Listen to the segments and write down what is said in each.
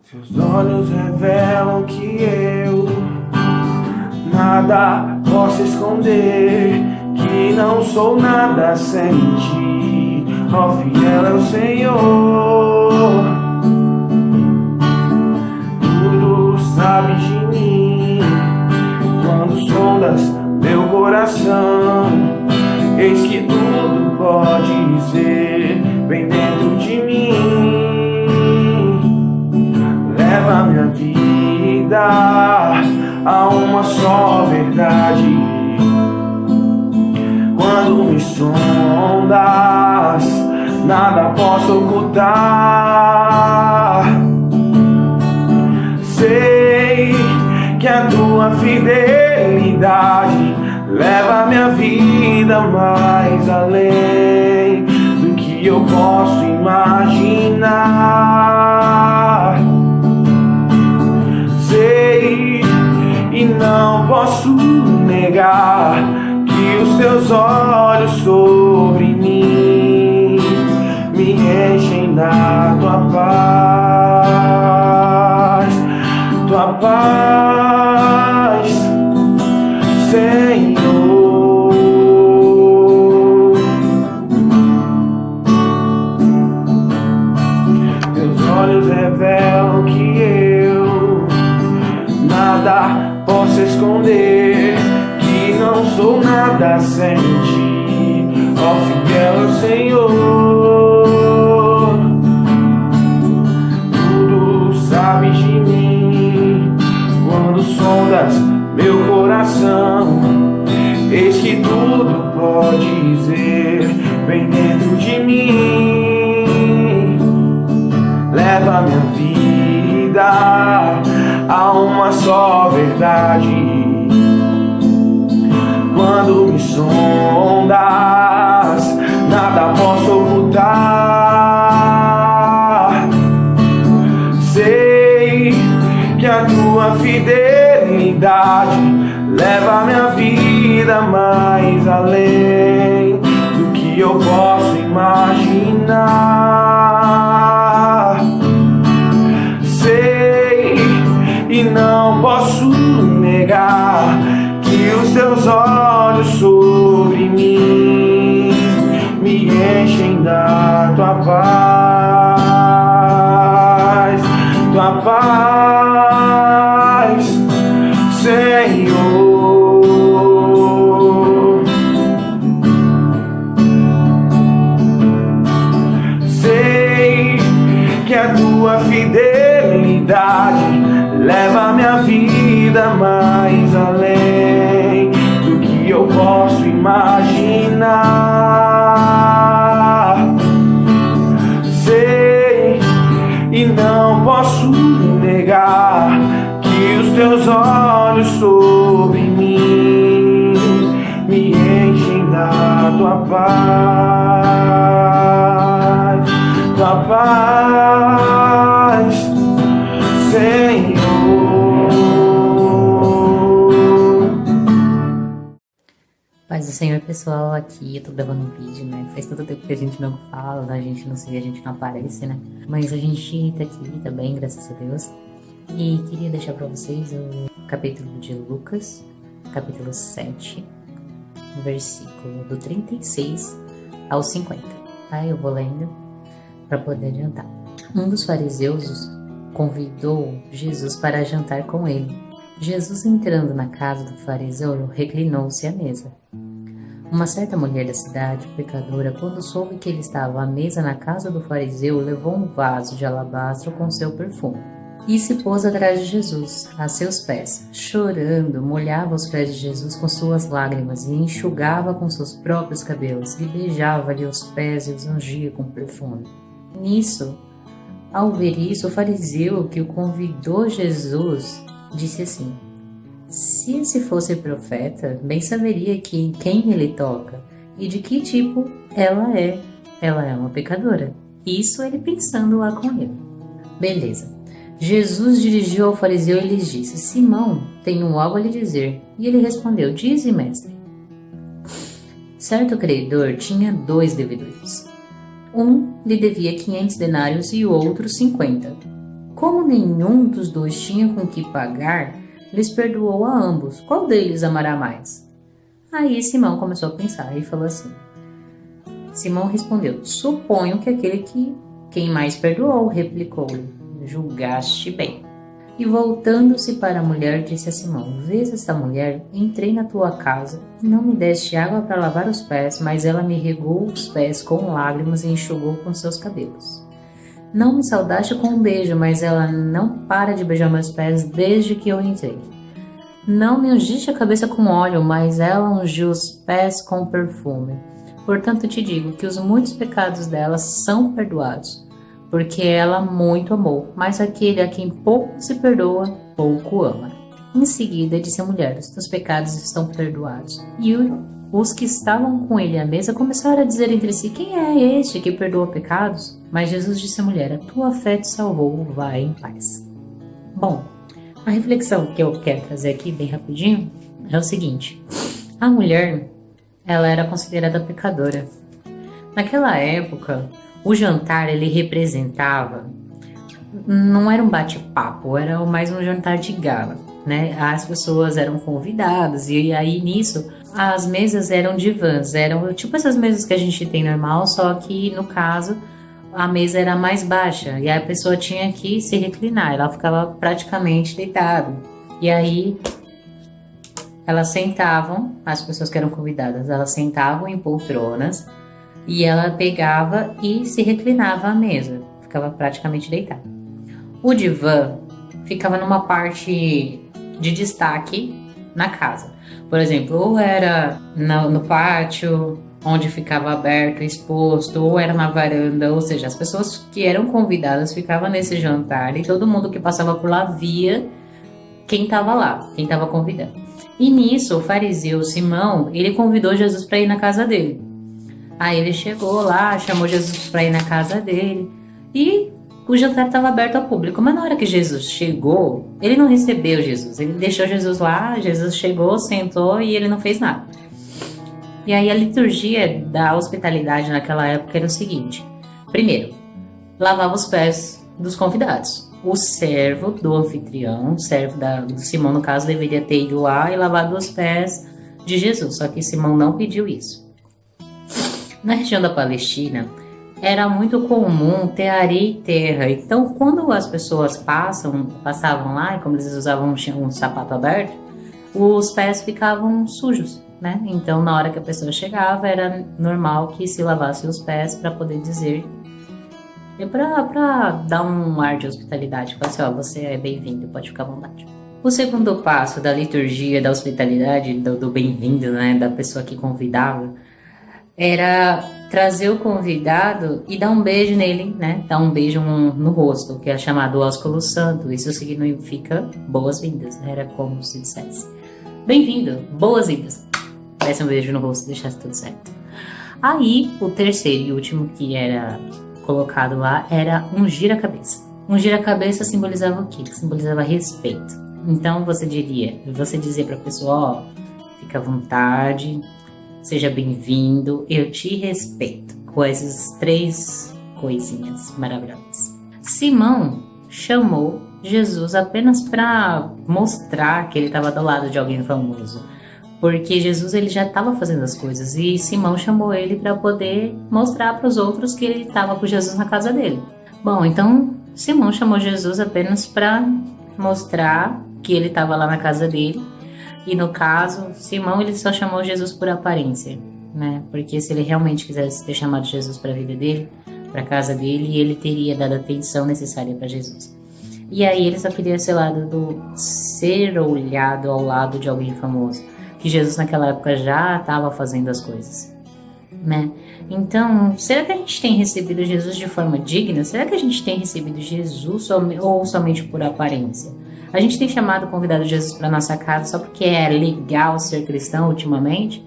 Seus olhos revelam que eu nada posso esconder, que não sou nada sem ti, ó fiel é o Senhor. Tudo sabes de mim, quando sondas meu coração, eis que tudo podes ver bem dentro de mim. Leva minha vida a uma só verdade. Quando me sondas, nada posso ocultar. Sei que a tua fidelidade leva minha vida mais além do que eu posso imaginar. Sei e não posso negar que os teus olhos sobre mim me enchem da tua paz, Senhor. Teus olhos revelam que eu nada posso esconder, que não sou nada sem ti, ó fiel é o Senhor. Tudo sabes de mim, quando sondas meu coração, eis que tudo podes ver bem dentro de mim. Leva minha vida a uma só verdade. Quando me sondas, nada posso ocultar. Sei que a tua fidelidade leva minha vida mais além do que eu posso imaginar. Sei e não posso negar que os teus olhos sobre mim me enchem da tua paz, Senhor. Sei que a tua fidelidade leva minha vida mais além do que eu posso imaginar. Sei e não posso negar que os teus olhos sobre mim me enchem da tua paz, Senhor. Paz do Senhor, pessoal, aqui eu tô gravando um vídeo, né? Faz tanto tempo que a gente não fala, a gente não se vê, a gente não aparece, né? Mas a gente tá aqui também, graças a Deus. E queria deixar pra vocês o capítulo de Lucas, capítulo 7, versículo do 36 ao 50. Tá? Eu vou lendo pra poder adiantar. Um dos fariseus convidou Jesus para jantar com ele. Jesus, entrando na casa do fariseu, reclinou-se à mesa. Uma certa mulher da cidade, pecadora, quando soube que ele estava à mesa na casa do fariseu, levou um vaso de alabastro com seu perfume e se pôs atrás de Jesus, a seus pés. Chorando, molhava os pés de Jesus com suas lágrimas e enxugava com seus próprios cabelos, e beijava-lhe os pés e os ungia com perfume. Nisso, ao ver isso, o fariseu que o convidou Jesus disse assim: se esse fosse profeta, bem saberia que quem ele toca e de que tipo ela é. Ela é uma pecadora. Isso ele pensando lá com ele. Beleza. Jesus dirigiu ao fariseu e lhes disse: Simão, tenho algo a lhe dizer. E ele respondeu: dize, mestre. Certo credor tinha 2 devedores. Um lhe devia 500 denários e o outro 50. Como nenhum dos dois tinha com que pagar, lhes perdoou a ambos. Qual deles amará mais? Aí Simão começou a pensar e falou assim. Simão respondeu, suponho que aquele que quem mais perdoou, replicou-lhe, julgaste bem. E voltando-se para a mulher, disse a Simão, vês esta mulher? Entrei na tua casa e não me deste água para lavar os pés, mas ela me regou os pés com lágrimas e enxugou com seus cabelos. Não me saudaste com um beijo, mas ela não para de beijar meus pés desde que eu entrei. Não me ungiste a cabeça com óleo, mas ela ungiu os pés com perfume. Portanto te digo que os muitos pecados dela são perdoados, porque ela muito amou, mas aquele a quem pouco se perdoa, pouco ama. Em seguida disse a mulher, os teus pecados estão perdoados. E os que estavam com ele à mesa começaram a dizer entre si, quem é este que perdoa pecados? Mas Jesus disse à mulher, a tua fé te salvou, vai em paz. Bom, a reflexão que eu quero trazer aqui bem rapidinho é o seguinte, a mulher, ela era considerada pecadora. Naquela época, o jantar, ele representava, não era um bate-papo, era mais um jantar de gala, né? As pessoas eram convidadas e aí nisso as mesas eram divãs, eram tipo essas mesas que a gente tem normal, só que no caso a mesa era mais baixa e a pessoa tinha que se reclinar, ela ficava praticamente deitada. E aí elas sentavam, as pessoas que eram convidadas, elas sentavam em poltronas e ela pegava e se reclinava à mesa, ficava praticamente deitada. O divã ficava numa parte de destaque na casa. Por exemplo, ou era no pátio, onde ficava aberto, exposto, ou era na varanda, ou seja, as pessoas que eram convidadas ficavam nesse jantar e todo mundo que passava por lá via quem estava lá, quem estava convidado. E nisso, o fariseu Simão, ele convidou Jesus para ir na casa dele. Aí ele chegou lá, chamou Jesus para ir na casa dele e o jantar estava aberto ao público. Mas na hora que Jesus chegou, ele não recebeu Jesus. Ele deixou Jesus lá, Jesus chegou, sentou e ele não fez nada. E aí a liturgia da hospitalidade naquela época era o seguinte. Primeiro, lavava os pés dos convidados. O servo do anfitrião, o servo do Simão no caso, deveria ter ido lá e lavado os pés de Jesus. Só que Simão não pediu isso. Na região da Palestina, era muito comum ter areia e terra. Então, quando as pessoas passavam lá, e como eles usavam um sapato aberto, os pés ficavam sujos, né? Então, na hora que a pessoa chegava, era normal que se lavasse os pés para poder dizer, para dar um ar de hospitalidade, falar assim, ó, você é bem-vindo, pode ficar à vontade. O segundo passo da liturgia da hospitalidade, do bem-vindo, né, da pessoa que convidava, era trazer o convidado e dar um beijo nele, né? Dar um beijo no rosto, que é chamado ósculo santo. Isso significa boas-vindas, era como se dissesse. Bem-vindo, boas-vindas. Desse um beijo no rosto, deixasse tudo certo. Aí, o terceiro e último que era colocado lá era ungir a cabeça. Ungir a cabeça simbolizava o quê? Simbolizava respeito. Então, você dizia pra pessoa, ó, fica à vontade, seja bem-vindo, eu te respeito. Com essas três coisinhas maravilhosas. Simão chamou Jesus apenas para mostrar que ele estava do lado de alguém famoso. Porque Jesus ele já estava fazendo as coisas e Simão chamou ele para poder mostrar para os outros que ele estava com Jesus na casa dele. Bom, então Simão chamou Jesus apenas para mostrar que ele estava lá na casa dele. E no caso, Simão ele só chamou Jesus por aparência, né? Porque se ele realmente quisesse ter chamado Jesus para a vida dele, para a casa dele, ele teria dado a atenção necessária para Jesus. E aí ele só queria ser olhado ao lado de alguém famoso, que Jesus naquela época já estava fazendo as coisas, né? Então, será que a gente tem recebido Jesus de forma digna? Será que a gente tem recebido Jesus ou somente por aparência? A gente tem convidado Jesus para nossa casa só porque é legal ser cristão ultimamente?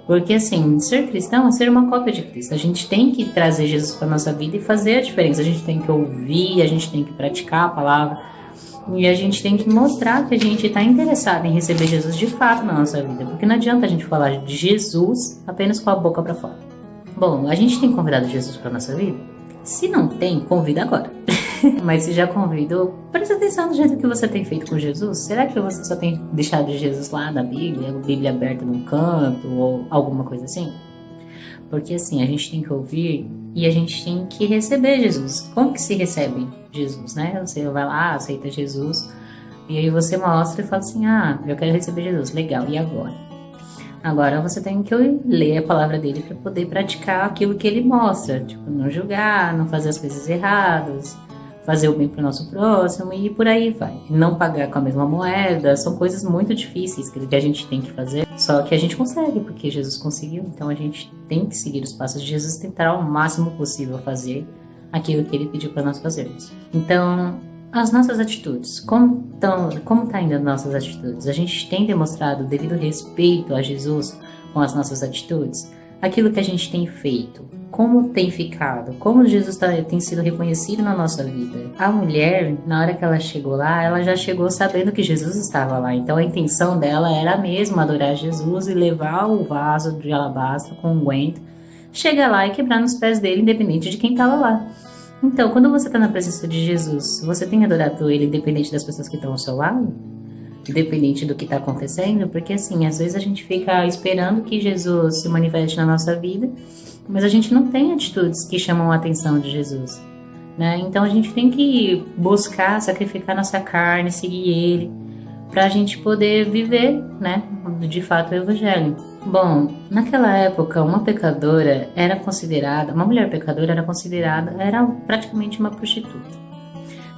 Porque assim, ser cristão é ser uma cópia de Cristo. A gente tem que trazer Jesus para nossa vida e fazer a diferença. A gente tem que ouvir, a gente tem que praticar a palavra. E a gente tem que mostrar que a gente está interessado em receber Jesus de fato na nossa vida. Porque não adianta a gente falar de Jesus apenas com a boca para fora. Bom, a gente tem convidado Jesus para nossa vida? Se não tem, convida agora. Mas se já convidou, presta atenção no jeito que você tem feito com Jesus. Será que você só tem deixado Jesus lá na Bíblia, a Bíblia aberta num canto ou alguma coisa assim? Porque assim, a gente tem que ouvir e a gente tem que receber Jesus. Como que se recebe Jesus, né? Você vai lá, aceita Jesus, e aí você mostra e fala assim, eu quero receber Jesus, legal, e agora? Agora você tem que ler a palavra dele para poder praticar aquilo que ele mostra. Tipo, não julgar, não fazer as coisas erradas, fazer o bem para o nosso próximo e por aí vai. Não pagar com a mesma moeda, são coisas muito difíceis que a gente tem que fazer. Só que a gente consegue, porque Jesus conseguiu. Então a gente tem que seguir os passos de Jesus, tentar ao máximo possível fazer aquilo que ele pediu para nós fazermos. Então, as nossas atitudes, como tá indo as nossas atitudes? A gente tem demonstrado o devido respeito a Jesus com as nossas atitudes? Aquilo que a gente tem feito, como tem ficado? Como Jesus tem sido reconhecido na nossa vida? A mulher, na hora que ela chegou lá, ela já chegou sabendo que Jesus estava lá. Então a intenção dela era mesmo adorar Jesus e levar o vaso de alabastro com unguento, chegar lá e quebrar nos pés dele, independente de quem estava lá. Então, quando você está na presença de Jesus, você tem adorado ele independente das pessoas que estão ao seu lado? Independente do que está acontecendo? Porque assim, às vezes a gente fica esperando que Jesus se manifeste na nossa vida, mas a gente não tem atitudes que chamam a atenção de Jesus, né? Então a gente tem que buscar sacrificar nossa carne, seguir ele, para a gente poder viver, né, de fato o evangelho. Bom, naquela época uma pecadora era considerada, uma mulher pecadora era praticamente uma prostituta,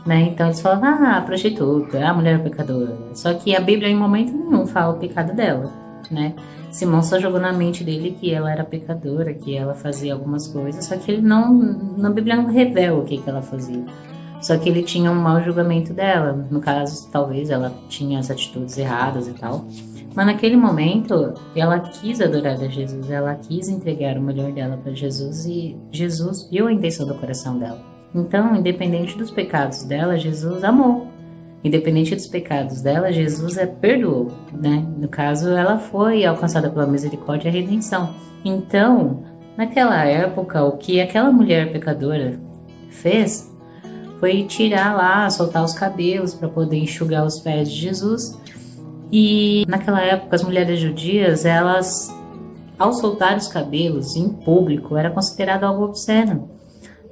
né? Então eles falavam, a prostituta, a mulher pecadora. Só que a Bíblia em momento nenhum fala o pecado dela, né? Simão só jogou na mente dele que ela era pecadora, que ela fazia algumas coisas, só que ele na Bíblia não revela o que ela fazia. Só que ele tinha um mau julgamento dela. No caso, talvez ela tinha as atitudes erradas e tal. Mas naquele momento, ela quis adorar a Jesus, ela quis entregar o melhor dela para Jesus e Jesus viu a intenção do coração dela. Então, independente dos pecados dela, Jesus amou. Independente dos pecados dela, Jesus a perdoou, né? No caso, ela foi alcançada pela misericórdia e a redenção. Então, naquela época, o que aquela mulher pecadora fez foi tirar lá, soltar os cabelos para poder enxugar os pés de Jesus. E naquela época, as mulheres judias, elas, ao soltar os cabelos em público, era considerado algo obsceno,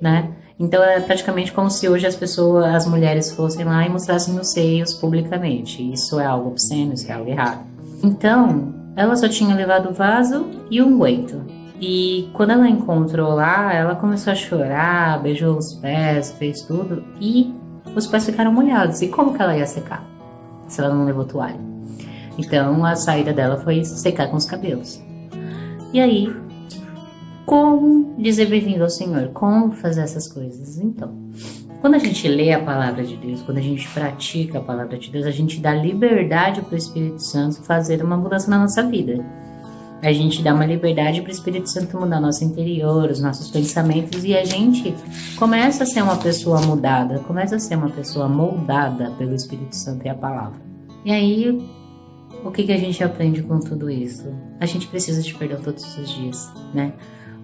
né? Então é praticamente como se hoje as mulheres fossem lá e mostrassem os seios publicamente. Isso é algo obsceno, isso é algo errado. Então, ela só tinha levado o vaso e o unguento. E quando ela encontrou lá, ela começou a chorar, beijou os pés, fez tudo. E os pés ficaram molhados. E como que ela ia secar, se ela não levou toalha? Então a saída dela foi secar com os cabelos. E aí, como dizer bem-vindo ao Senhor? Como fazer essas coisas? Então, quando a gente lê a palavra de Deus, quando a gente pratica a palavra de Deus, a gente dá liberdade para o Espírito Santo fazer uma mudança na nossa vida. A gente dá uma liberdade para o Espírito Santo mudar nosso interior, os nossos pensamentos, e a gente começa a ser uma pessoa mudada, começa a ser uma pessoa moldada pelo Espírito Santo e a palavra. E aí, o que a gente aprende com tudo isso? A gente precisa de perdão todos os dias, né?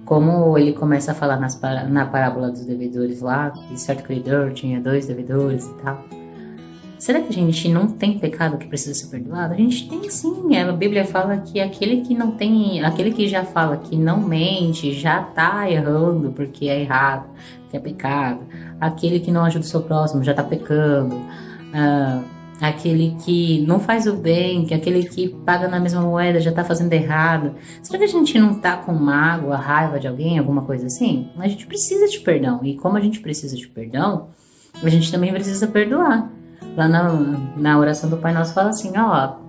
Como ele começa a falar na parábola dos devedores lá, que certo credor tinha 2 devedores e tal. Será que a gente não tem pecado que precisa ser perdoado? A gente tem sim. A Bíblia fala que aquele que já fala que não mente, já está errando porque é errado, que é pecado. Aquele que não ajuda o seu próximo já está pecando. Aquele que não faz o bem, que aquele que paga na mesma moeda já está fazendo errado. Será que a gente não está com mágoa, raiva de alguém, alguma coisa assim? A gente precisa de perdão. E como a gente precisa de perdão, a gente também precisa perdoar. Lá na oração do Pai Nosso fala assim,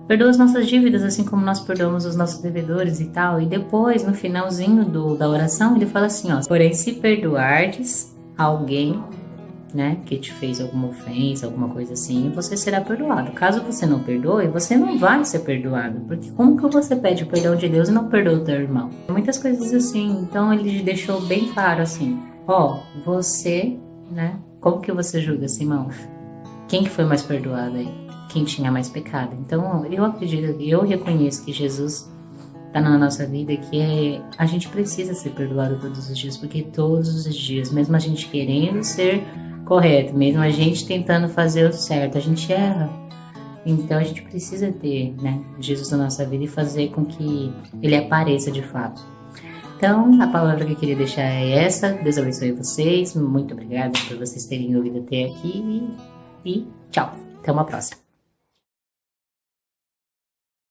perdoa as nossas dívidas assim como nós perdoamos os nossos devedores e tal. E depois, no finalzinho da oração, ele fala assim, porém se perdoardes alguém, né, que te fez alguma ofensa, alguma coisa assim, você será perdoado. Caso você não perdoe, você não vai ser perdoado. Porque como que você pede o perdão de Deus e não perdoa o teu irmão? Muitas coisas assim. Então ele deixou bem claro assim, você, né, como que você julga, Simão? Quem que foi mais perdoado aí? Quem tinha mais pecado? Então, eu reconheço que Jesus está na nossa vida, que a gente precisa ser perdoado todos os dias, porque todos os dias, mesmo a gente querendo ser correto, mesmo a gente tentando fazer o certo, a gente erra. Então a gente precisa ter, né, Jesus na nossa vida e fazer com que ele apareça de fato. Então, a palavra que eu queria deixar é essa. Deus abençoe vocês. Muito obrigada por vocês terem ouvido até aqui. E tchau. Até uma próxima.